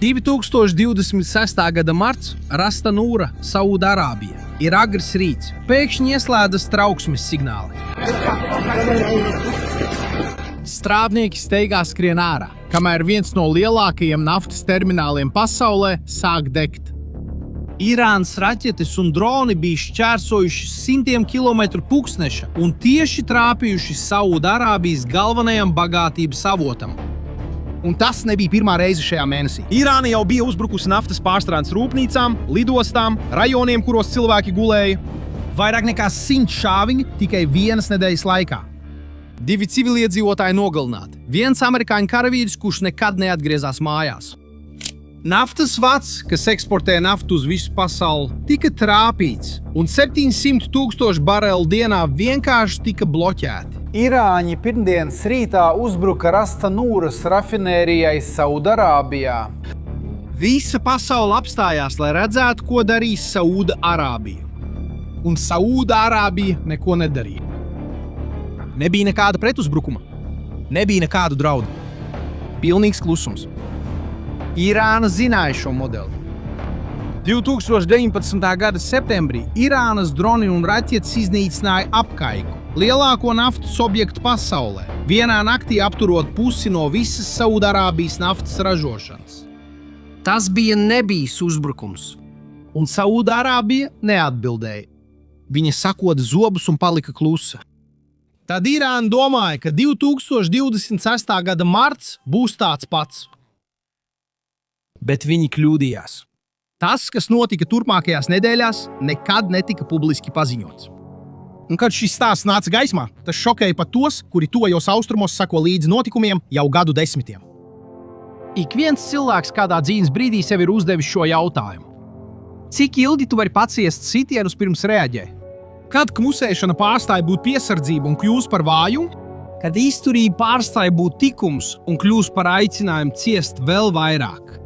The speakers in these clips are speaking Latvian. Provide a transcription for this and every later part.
2026. gada marts Rasta Nūra, Saūdarābija. Ir agrs rīts. Pēkšņi ieslēdzas trauksmes signāli. Strādnieki steigā skrien ārā, kamēr viens no lielākajiem naftas termināliem pasaulē sāk degt. Irānas raķetes un droni bija šķērsojuši simtiem kilometru pulkstneša un tieši trāpījuši Saūdarābijas galvenajam bagātības avotam. Un tas nebija pirmā reize šajā mēnesī. Irāna jau bija uzbrukusi naftas pārstrādes rūpnīcām, lidostām, rajoniem, kuros cilvēki gulēja. Vairāk nekā 100 šāviņi tikai vienas nedēļas laikā. 2 civiliedzīvotāji nogalināti. Viens amerikāņu karavīrs, kurš nekad neatgriezās mājās. Naftas vads, kas eksportē naftu uz visu pasauli, tika trāpīts, un 700,000 barelu dienā vienkārši tika bloķēti. Irāņi pirmdienas rītā uzbruka Rasta Nūras rafinērijai Saūdarābijā. Visa pasaule apstājās, lai redzētu, ko darīs Saūdarābija. Un Saūdarābija neko nedarīja. Nebija nekāda pretuzbrukuma. Nebija nekādu draudu. Pilnīgs klusums. Irāna zināja šo modeli. 2019. gada septembrī Irānas droni un raķetes iznīcināja apkaiku, lielāko naftas objektu pasaulē, vienā naktī apturot pusi no visas Saūdarābijas naftas ražošanas. Tas bija nebijis uzbrukums. Un Saūdarābija neatbildēja. Viņa sakoda zobus un palika klusa. Tad Irāna domāja, ka 2026. gada marts būs tāds pats. Bet viņi kļūdījās. Tas, kas notika turpmākajās nedēļās, nekad netika publiski paziņots. Un kad šis stāsts nāca gaismā, tas šokēja pat tos, kuri tuvajos austrumos sako līdzi notikumiem jau gadu desmitiem. Ik viens cilvēks kādā dzīves brīdī sev ir uzdevis šo jautājumu. Cik ilgi tu vari paciest sitienus pirms reaģē? Kad klusēšana pārstāja būt piesardzība un kļūst par vājumu? Kad izturība pārstāja būt tikums un kļūst par aicinājumu ciest vēl vairāk.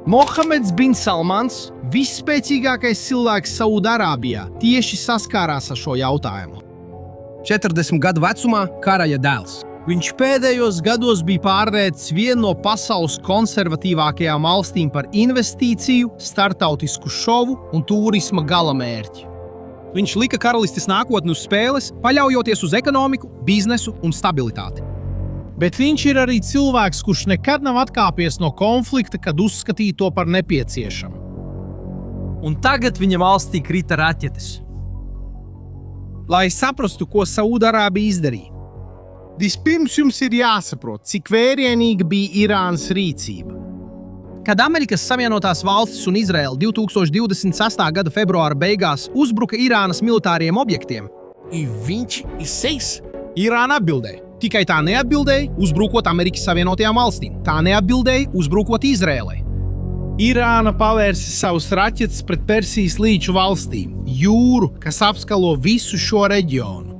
Mohameds bin Salmans, visspēcīgākais cilvēks Saūdarābijā, tieši saskārās ar šo jautājumu. 40 gadu vecumā karaja dēls. Viņš pēdējos gados bija pārvērtis vienu no pasaules konservatīvākajām valstīm par investīciju, startautisku šovu un turisma galamērķi. Viņš lika karalistes nākotni uz spēles, paļaujoties uz ekonomiku, biznesu un stabilitāti. Bet viņš ir arī cilvēks, kurš nekad nav atkāpies no konflikta, kad uzskatīja to par nepieciešamu. Un tagad viņa valstī krita raķetes. Lai saprastu, ko Saūdarābija izdarīja. Vispirms jums ir jāsaprot, cik vērienīga bija Irānas rīcība. Kad Amerikas Savienotās valstis un Izraela 2026. gada februāra beigās uzbruka Irānas militāriem objektiem, Irāna atbildēja. Tikai tā neatbildēja, uzbrukot Amerikas Savienotajām valstīm. Tā neatbildēja, uzbrukot Izrēlai. Irāna pavērsa savus raķetes pret Persijas līča valstīm, jūru, kas apskalo visu šo reģionu.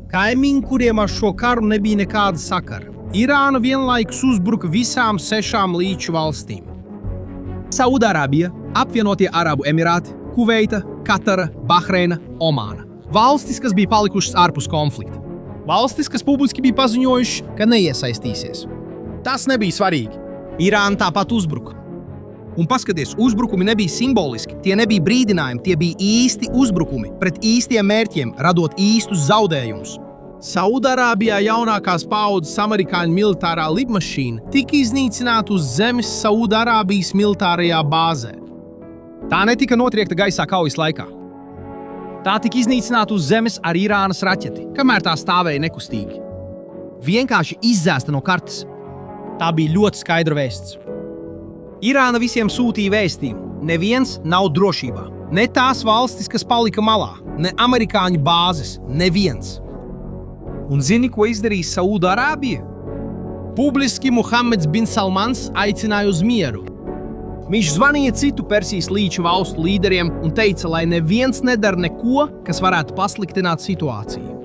Kaimiņi, kuriem ar šo karu nebija nekāda sakara. Irāna vienlaikus uzbruka visām 6 līča valstīm. Saūdarābija, Apvienotie Arabu Emirāti, Kuveita, Katara, Bahreina, Omāna. Valstis, kas bija palikušas ārpus konflikta. Valstis, kas publiski bija paziņojuši, ka neiesaistīsies. Tas nebija svarīgi. Irāna tāpat uzbruka. Un paskaties, uzbrukumi nebija simboliski, tie nebija brīdinājumi, tie bija īsti uzbrukumi pret īstiem mērķiem, radot īstus zaudējumus. Saūdarābijā jaunākās paaudzes amerikāņu militārā lidmašīna tika iznīcināta uz zemes Saūdarābijas militārajā bāzē. Tā netika notriekta gaisā kaujas laikā. Tā tika iznīcināta uz zemes ar Irānas raķeti, kamēr tā stāvēja nekustīgi. Vienkārši izzēsta no kartes. Tā bija ļoti skaidra vēsts. Irāna visiem sūtīja vēstījumu. Neviens nav drošībā. Ne tās valstis, kas palika malā, ne amerikāņu bāzes, neviens. Un zini, ko izdarīja Saūdarābija? Publiski Mohameds bin Salmans aicināja uz mieru. Viņš zvanīja citu Persijas līča valstu līderiem un teica, lai neviens nedara neko, kas varētu pasliktināt situāciju.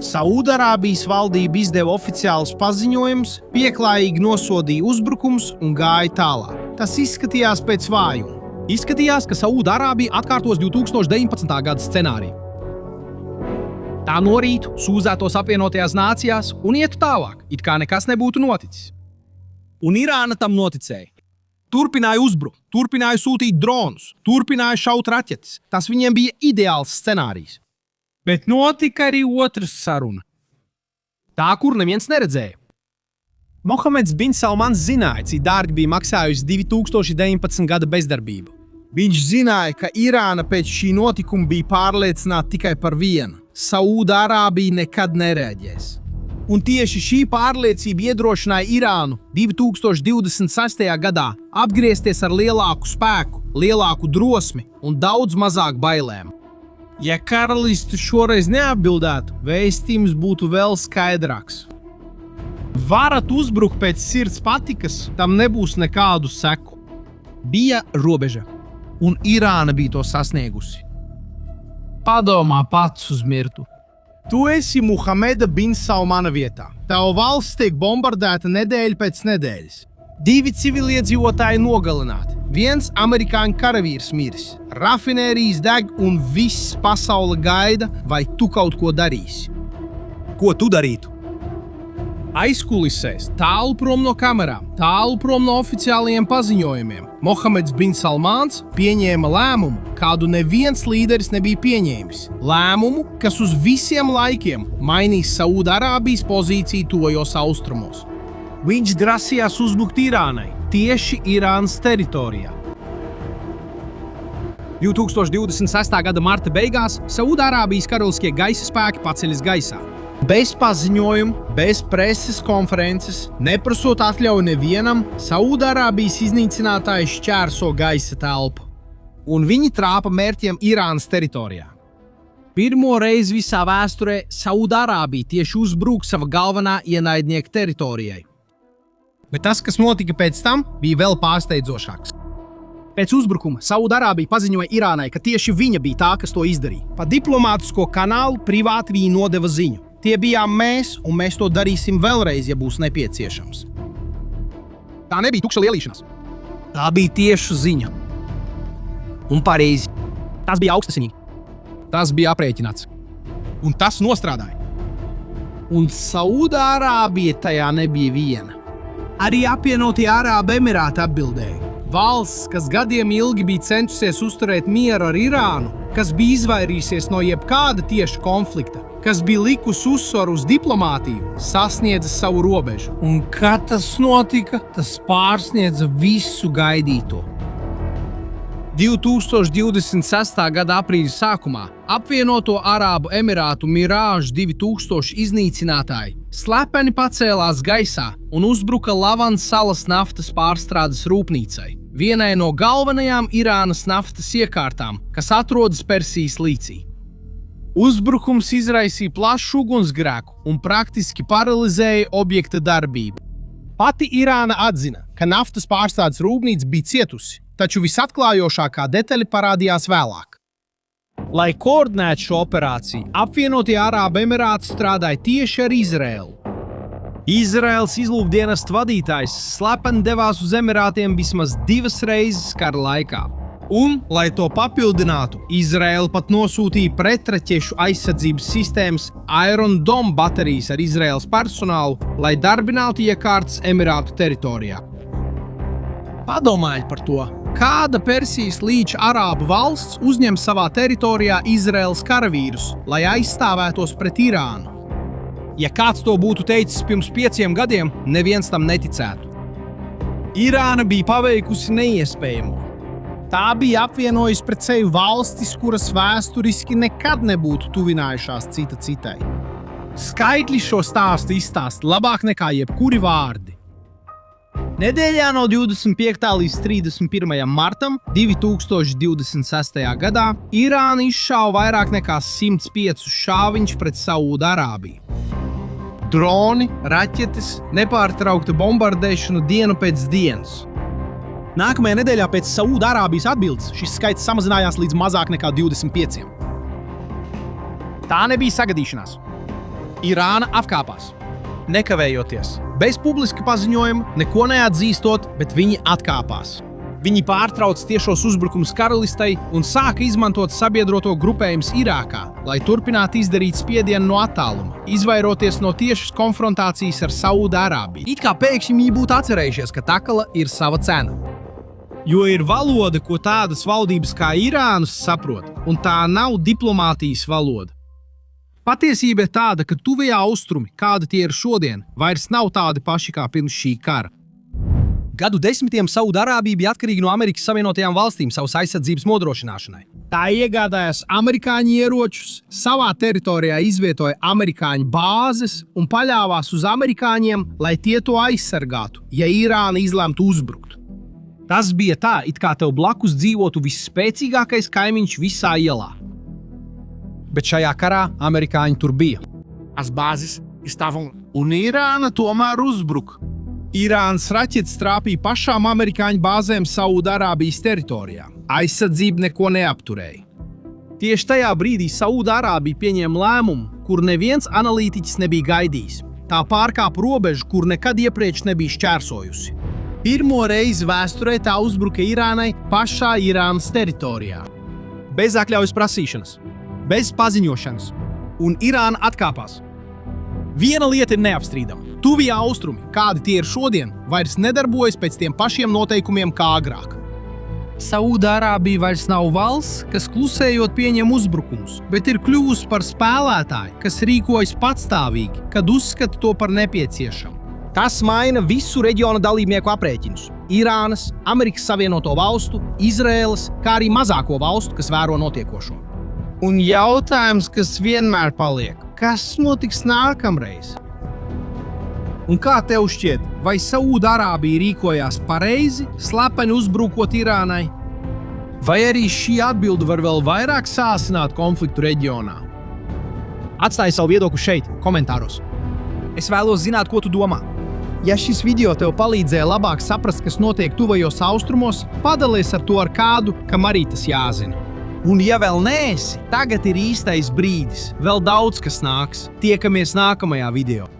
Saūdarābijas valdība izdeva oficiālus paziņojumus, pieklājīgi nosodīja uzbrukums un gāja tālāk. Tas izskatījās pēc vājuma. Izskatījās, ka Saūdarābija atkārtos 2019. gada scenāriju. Tā norītu, sūzētos apvienotajās nācijās un ietu tālāk, it kā nekas nebūtu noticis. Un Irāna tam noticēja. Turpināja uzbrukt, turpināja sūtīt dronus, turpināja šaut raķetes. Tas viņiem bija ideāls scenārijs. Bet notika arī otrs saruna. Tā, kur neviens neredzēja. Mohameds bin Salmans zināja, cik dārgi bija maksājusi 2019. gada bezdarbību. Viņš zināja, ka Irāna pēc šī notikuma bija pārliecināta tikai par vienu – Saūda-Arābija nekad nereaģēs. Un tieši šī pārliecība iedrošināja Irānu 2026. gadā apgriezties ar lielāku spēku, lielāku drosmi un daudz mazāk bailēm. Ja karalisti šoreiz neatbildētu, vēstījums būtu vēl skaidrāks. Varat uzbrukt pēc sirds patikas, tam nebūs nekādu seku. Bija robeža, un Irāna bija to sasniegusi. Padomā pats uz mirtu. Tu esi Muhameda bin Salmana vietā. Tava valsts tiek bombardēta nedēļa pēc nedēļas. 2 civiliedzīvotāji nogalināti. 1 amerikāņu karavīrs miris. Rafinērijas deg un viss pasaule gaida, vai tu kaut ko darīsi. Ko tu darītu? Aizkulisēs, tālu prom no kamerām, tālu prom no oficiālajiem paziņojumiem, Mohameds bin Salmans pieņēma lēmumu, kādu neviens līderis nebija pieņēmis. Lēmumu, kas uz visiem laikiem mainīs Saūda-Arābijas pozīciju tuvajos austrumos. Viņš grasījās uzbrukt Irānai, tieši Irānas teritorijā. 2026. gada marta beigās Saūda-Arābijas karaliskie gaisa spēki paceļas gaisā. Bez paziņojuma, bez preses konferences, neprasot atļauju nevienam, Saūda-Arābijas iznīcinātāji šķērso gaisa telpu. Un viņi trāpa mērķiem Irānas teritorijā. Pirmo reizi visā vēsturē Saūda-Arābija tieši uzbruk sava galvenā ienaidnieka teritorijai. Bet tas, kas notika pēc tam, bija vēl pārsteidzošāks. Pēc uzbrukuma Saūda-Arābija paziņoja Irānai, ka tieši viņa bija tā, kas to izdarīja. Pa diplomātisko kanālu privāti viņi nodeva ziņu. Tie bijām mēs, un mēs to darīsim vēlreiz, ja būs nepieciešams. Tā nebija tukša lielīšanās. Tā bija tieša ziņa. Un pareizi. Tas bija augstasinīgi. Tas bija aprēķināts. Un tas nostrādāja. Un Saūda-Arābija tajā nebija viena. Arī apvienotie Arābu Emirāti atbildēja. Valsts, kas gadiem ilgi bija centusies uzturēt mieru ar Irānu, kas bija izvairījusies no jebkāda tieša konflikta, kas bija likusi uzsvaru uz diplomātiju, sasniedza savu robežu. Un kad tas notika, tas pārsniedza visu gaidīto. 2026. gada aprīļa sākumā apvienoto Arābu Emirātu Mirāžu 2000 iznīcinātāji slepeni pacēlās gaisā un uzbruka Lavans salas naftas pārstrādes rūpnīcai, vienai no galvenajām Irānas naftas iekārtām, kas atrodas Persijas līcī. Uzbrukums izraisīja plašu ugunsgrēku un praktiski paralizēja objekta darbību. Pati Irāna atzina, ka naftas pārstrādes rūpnīca bija cietusi, taču visatklājošākā detaļa parādījās vēlāk. Lai koordinētu šo operāciju, apvienotie Arābu Emirāti strādāja tieši ar Izraēlu. Izraēlas izlūkdienestu vadītājs slepeni devās uz Emirātiem vismaz 2 reizes kara laikā. Un, lai to papildinātu, Izraēla pat nosūtīja pretraķešu aizsardzības sistēmas Iron Dome baterijas ar Izraēlas personālu, lai darbinātu iekārtas Emirātu teritorijā. Padomājiet par to, kāda Persijas līča arābu valsts uzņem savā teritorijā Izraēlas karavīrus, lai aizstāvētos pret Irānu. Ja kāds to būtu teicis pirms 5 gadiem, neviens tam neticētu. Irāna bija paveikusi neiespējamo. Tā bija apvienojusi pret sevi valstis, kuras vēsturiski nekad nebūtu tuvinājušās cita citai. Skaitļi šo stāstu izstāsta labāk nekā jebkuri vārdi. Nedēļā no 25. līdz 31. martam 2026. gadā Irāna izšāva vairāk nekā 105 šāviņus pret Saūda-Arābiju. Droni, raķetes, nepārtraukta bombardēšana dienu pēc dienas. Nākamajā nedēļā pēc Saūda-Arābijas atbildes šis skaits samazinājās līdz mazāk nekā 25. Tā nebija sagadīšanās. Irāna apkāpās. Nekavējoties, bez publiska paziņojuma, neko neatzīstot, bet viņi atkāpās. Viņi pārtrauc tiešos uzbrukumus karalistei un sāka izmantot sabiedroto grupējumus Irākā, lai turpinātu izdarīt spiedienu no attāluma, izvairoties no tiešas konfrontācijas ar Saudārābiju. It kā pēkšņi viņi būtu atcerējušies, ka takala ir sava cena. Jo ir valoda, ko tādas valdības kā Irānas saprot, un tā nav diplomātijas valoda. Patiesība ir tāda, ka tuvajā austrumi, kāda tie ir šodien, vairs nav tādi paši kā pirms šī kara. Gadu desmitiem Saudārābija bija atkarīga no Amerikas Savienotajām valstīm savas aizsardzības nodrošināšanai. Tā iegādājās amerikāņu ieročus, savā teritorijā izvietoja amerikāņu bāzes un paļāvās uz amerikāņiem, lai tie to aizsargātu, ja Irāna izlemtu uzbrukt. Tas bija tā, it kā tev blakus dzīvotu visspēcīgākais kaimiņš visā ielā. Bet šajā karā amerikāņi tur bija. As bases estavam un Irāna tomēr uzbruka. Irānas raķetes trāpīja pašām amerikāņu bāzēm Saudārābijas teritorijā. Aizsardzība neko neapturēja. Tieši tajā brīdī Saudārābija pieņēma lēmumu, kur neviens analītiķis nebija gaidījis. Tā pārkāpa robežu, kur nekad iepriekš nebija šķērsojusi. Pirmo reizi vēsturē tā uzbruka Irānai pašā Irānas teritorijā. Bez atļaujas prasīšanas, bez paziņošanas, un Irāna atkāpās. Viena lieta ir neapstrīdama. Tuvie austrumi, kādi tie ir šodien, vairs nedarbojas pēc tiem pašiem noteikumiem kā agrāk. Saudārābija vairs nav valsts, kas klusējot pieņem uzbrukumus, bet ir kļuvusi par spēlētāju, kas rīkojas patstāvīgi, kad uzskata to par nepieciešamu. Tas maina visu reģiona dalībnieku aprēķinus – Irānas, Amerikas Savienoto valstu, Izraēlas, kā arī mazāko valstu, kas vēro notiekošo. Un jautājums, kas vienmēr paliek, kas notiks nākamreiz? Un kā tev šķiet, vai Saudārābija rīkojās pareizi, slepeni uzbrukot Irānai? Vai arī šī atbilde var vēl vairāk sāsināt konfliktu reģionā? Atstāj savu viedokli šeit, komentāros. Es vēlos zināt, ko tu domā. Ja šis video tev palīdzēja labāk saprast, kas notiek tuvajos austrumos, padalies ar to ar kādu, kam arī tas jāzina. Un ja vēl neesi, tagad ir īstais brīdis. Vēl daudz kas nāks. Tiekamies nākamajā video.